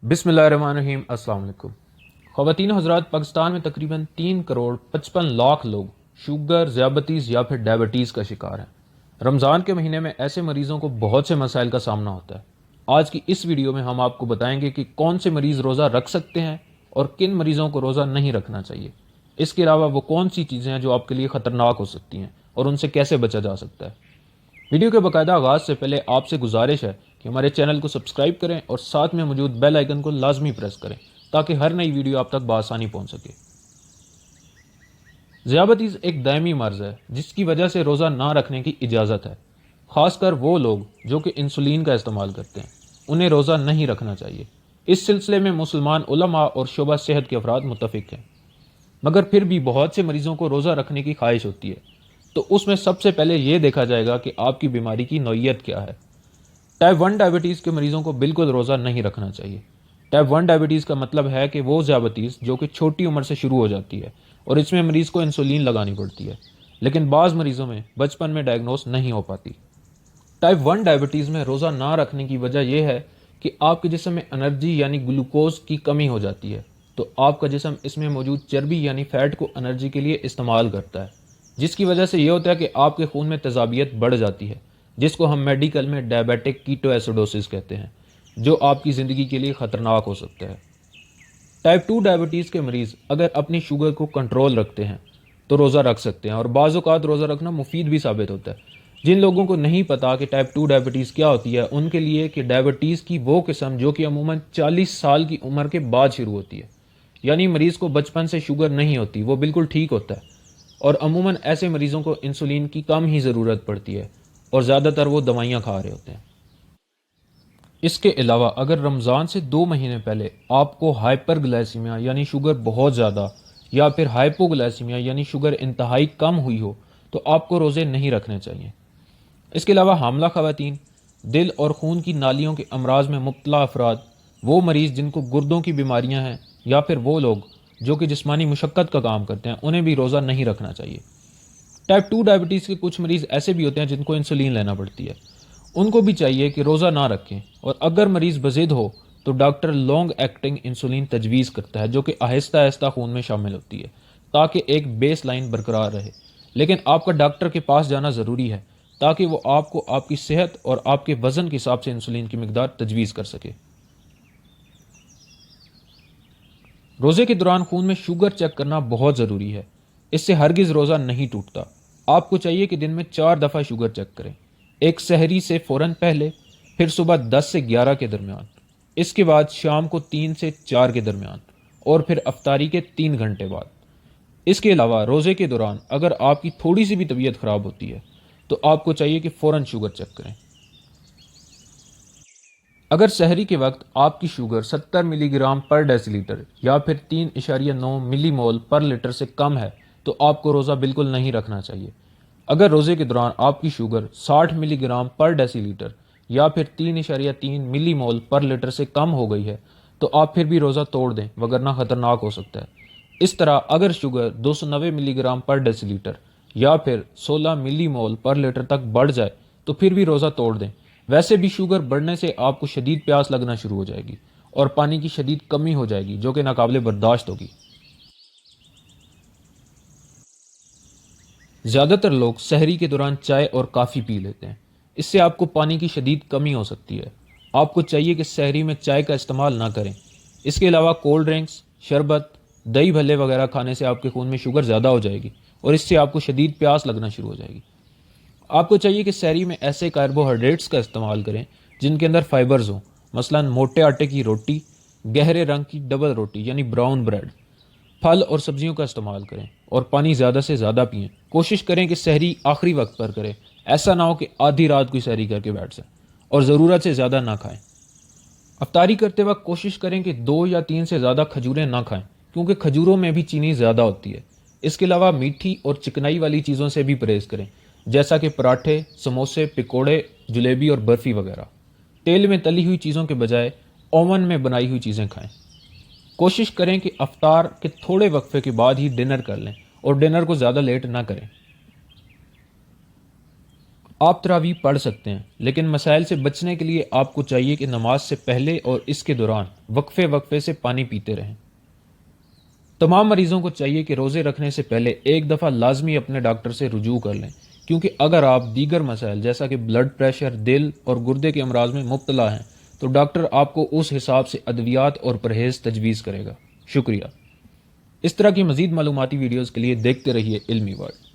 بسم اللہ الرحمن الرحیم۔ السلام علیکم خواتین و حضرات، پاکستان میں تقریباً 3 کروڑ 55 لاکھ لوگ شوگر، ذیابیطیز یا پھر ڈائبٹیز کا شکار ہیں۔ رمضان کے مہینے میں ایسے مریضوں کو بہت سے مسائل کا سامنا ہوتا ہے۔ آج کی اس ویڈیو میں ہم آپ کو بتائیں گے کہ کون سے مریض روزہ رکھ سکتے ہیں اور کن مریضوں کو روزہ نہیں رکھنا چاہیے۔ اس کے علاوہ وہ کون سی چیزیں ہیں جو آپ کے لیے خطرناک ہو سکتی ہیں اور ان سے کیسے بچا جا سکتا ہے۔ ویڈیو کے باقاعدہ آغاز سے پہلے آپ سے گزارش ہے کہ ہمارے چینل کو سبسکرائب کریں اور ساتھ میں موجود بیل آئیکن کو لازمی پریس کریں تاکہ ہر نئی ویڈیو آپ تک بآسانی پہنچ سکے۔ ذیابیطیز ایک دائمی مرض ہے جس کی وجہ سے روزہ نہ رکھنے کی اجازت ہے۔ خاص کر وہ لوگ جو کہ انسولین کا استعمال کرتے ہیں انہیں روزہ نہیں رکھنا چاہیے۔ اس سلسلے میں مسلمان علماء اور شعبہ صحت کے افراد متفق ہیں، مگر پھر بھی بہت سے مریضوں کو روزہ رکھنے کی خواہش ہوتی ہے، تو اس میں سب سے پہلے یہ دیکھا جائے گا کہ آپ کی بیماری کی نوعیت کیا ہے۔ ٹائپ 1 ڈائبٹیز کے مریضوں کو بالکل روزہ نہیں رکھنا چاہیے۔ ٹائپ 1 ڈائبٹیز کا مطلب ہے کہ وہ ذیابیطیز جو کہ چھوٹی عمر سے شروع ہو جاتی ہے اور اس میں مریض کو انسولین لگانی پڑتی ہے، لیکن بعض مریضوں میں بچپن میں ڈائگنوز نہیں ہو پاتی۔ ٹائپ 1 ڈائبٹیز میں روزہ نہ رکھنے کی وجہ یہ ہے کہ آپ کے جسم میں انرجی یعنی گلوکوز کی کمی ہو جاتی ہے، تو آپ کا جسم اس میں موجود چربی یعنی فیٹ کو انرجی کے لیے استعمال کرتا ہے، جس کی وجہ سے یہ ہوتا ہے کہ آپ کے خون میں تیزابیت بڑھ جاتی ہے، جس کو ہم میڈیکل میں ڈائبیٹک کیٹو ایسیڈوسس کہتے ہیں، جو آپ کی زندگی کے لیے خطرناک ہو سکتا ہے۔ ٹائپ 2 ڈائبٹیز کے مریض اگر اپنی شوگر کو کنٹرول رکھتے ہیں تو روزہ رکھ سکتے ہیں، اور بعض اوقات روزہ رکھنا مفید بھی ثابت ہوتا ہے۔ جن لوگوں کو نہیں پتا کہ ٹائپ 2 ڈائبٹیز کیا ہوتی ہے، ان کے لیے کہ ڈائبٹیز کی وہ قسم جو کہ عموماً 40 سال کی عمر کے بعد شروع ہوتی ہے، یعنی مریض کو بچپن سے شوگر نہیں ہوتی، وہ بالکل ٹھیک ہوتا ہے، اور عموماً ایسے مریضوں کو انسولین کی کم ہی ضرورت پڑتی ہے اور زیادہ تر وہ دوائیاں کھا رہے ہوتے ہیں۔ اس کے علاوہ اگر رمضان سے 2 مہینے پہلے آپ کو ہائپر گلائسیمیا یعنی شوگر بہت زیادہ یا پھر ہائپو گلائسیمیا یعنی شوگر انتہائی کم ہوئی ہو تو آپ کو روزے نہیں رکھنے چاہیے۔ اس کے علاوہ حاملہ خواتین، دل اور خون کی نالیوں کے امراض میں مبتلا افراد، وہ مریض جن کو گردوں کی بیماریاں ہیں، یا پھر وہ لوگ جو کہ جسمانی مشقت کا کام کرتے ہیں، انہیں بھی روزہ نہیں رکھنا چاہیے۔ ٹائپ 2 ڈائبٹیز کے کچھ مریض ایسے بھی ہوتے ہیں جن کو انسولین لینا پڑتی ہے، ان کو بھی چاہیے کہ روزہ نہ رکھیں، اور اگر مریض بضد ہو تو ڈاکٹر لانگ ایکٹنگ انسولین تجویز کرتا ہے جو کہ آہستہ آہستہ خون میں شامل ہوتی ہے تاکہ ایک بیس لائن برقرار رہے، لیکن آپ کا ڈاکٹر کے پاس جانا ضروری ہے تاکہ وہ آپ کو آپ کی صحت اور آپ کے وزن کے حساب سے انسولین کی مقدار تجویز کر سکے۔ روزے کے دوران خون میں شوگر چیک کرنا بہت ضروری ہے، اس سے ہرگز روزہ نہیں ٹوٹتا۔ آپ کو چاہیے کہ دن میں 4 دفعہ شوگر چیک کریں، ایک سحری سے فوراً پہلے، پھر صبح 10 سے 11 کے درمیان، اس کے بعد شام کو 3 سے 4 کے درمیان، اور پھر افطاری کے 3 گھنٹے بعد۔ اس کے علاوہ روزے کے دوران اگر آپ کی تھوڑی سی بھی طبیعت خراب ہوتی ہے تو آپ کو چاہیے کہ فوراً شوگر چیک کریں۔ اگر سحری کے وقت آپ کی شوگر 70 ملی گرام پر ڈیسی لیٹر یا پھر 3.9 ملی مول پر لیٹر سے کم ہے تو آپ کو روزہ بالکل نہیں رکھنا چاہیے۔ اگر روزے کے دوران آپ کی شوگر 60 ملی گرام پر ڈیسی لیٹر یا پھر 3.3 ملی مول پر لیٹر سے کم ہو گئی ہے تو آپ پھر بھی روزہ توڑ دیں، وگرنہ خطرناک ہو سکتا ہے۔ اس طرح اگر شوگر 290 ملی گرام پر ڈیسی لیٹر یا پھر 16 ملی مول پر لیٹر تک بڑھ جائے تو پھر بھی روزہ توڑ دیں۔ ویسے بھی شوگر بڑھنے سے آپ کو شدید پیاس لگنا شروع ہو جائے گی اور پانی کی شدید کمی ہو جائے گی جو کہ ناقابل برداشت ہوگی۔ زیادہ تر لوگ سحری کے دوران چائے اور کافی پی لیتے ہیں، اس سے آپ کو پانی کی شدید کمی ہو سکتی ہے۔ آپ کو چاہیے کہ سحری میں چائے کا استعمال نہ کریں۔ اس کے علاوہ کولڈ ڈرنکس، شربت، دہی بھلے وغیرہ کھانے سے آپ کے خون میں شوگر زیادہ ہو جائے گی اور اس سے آپ کو شدید پیاس لگنا شروع ہو جائے گی۔ آپ کو چاہیے کہ سحری میں ایسے کاربوہائیڈریٹس کا استعمال کریں جن کے اندر فائبرز ہوں، مثلا موٹے آٹے کی روٹی، گہرے رنگ کی ڈبل روٹی یعنی براؤن بریڈ، پھل اور سبزیوں کا استعمال کریں، اور پانی زیادہ سے زیادہ پئیں۔ کوشش کریں کہ سحری آخری وقت پر کریں، ایسا نہ ہو کہ آدھی رات کوئی سحری کر کے بیٹھ جائے، اور ضرورت سے زیادہ نہ کھائیں۔ افطاری کرتے وقت کوشش کریں کہ 2 یا 3 سے زیادہ کھجوریں نہ کھائیں، کیونکہ کھجوروں میں بھی چینی زیادہ ہوتی ہے۔ اس کے علاوہ میٹھی اور چکنائی والی چیزوں سے بھی پرہیز کریں، جیسا کہ پراٹھے، سموسے، پکوڑے، جلیبی اور برفی وغیرہ۔ تیل میں تلی ہوئی چیزوں کے بجائے اوون میں بنائی ہوئی چیزیں کھائیں۔ کوشش کریں کہ افطار کے تھوڑے وقفے کے بعد ہی ڈنر کر لیں اور ڈنر کو زیادہ لیٹ نہ کریں۔ آپ تراویح پڑھ سکتے ہیں، لیکن مسائل سے بچنے کے لیے آپ کو چاہیے کہ نماز سے پہلے اور اس کے دوران وقفے سے پانی پیتے رہیں۔ تمام مریضوں کو چاہیے کہ روزے رکھنے سے پہلے ایک دفعہ لازمی اپنے ڈاکٹر سے رجوع کر لیں، کیونکہ اگر آپ دیگر مسائل جیسا کہ بلڈ پریشر، دل اور گردے کے امراض میں مبتلا ہیں تو ڈاکٹر آپ کو اس حساب سے ادویات اور پرہیز تجویز کرے گا۔ شکریہ۔ اس طرح کی مزید معلوماتی ویڈیوز کے لیے دیکھتے رہیے علمی ورلڈ۔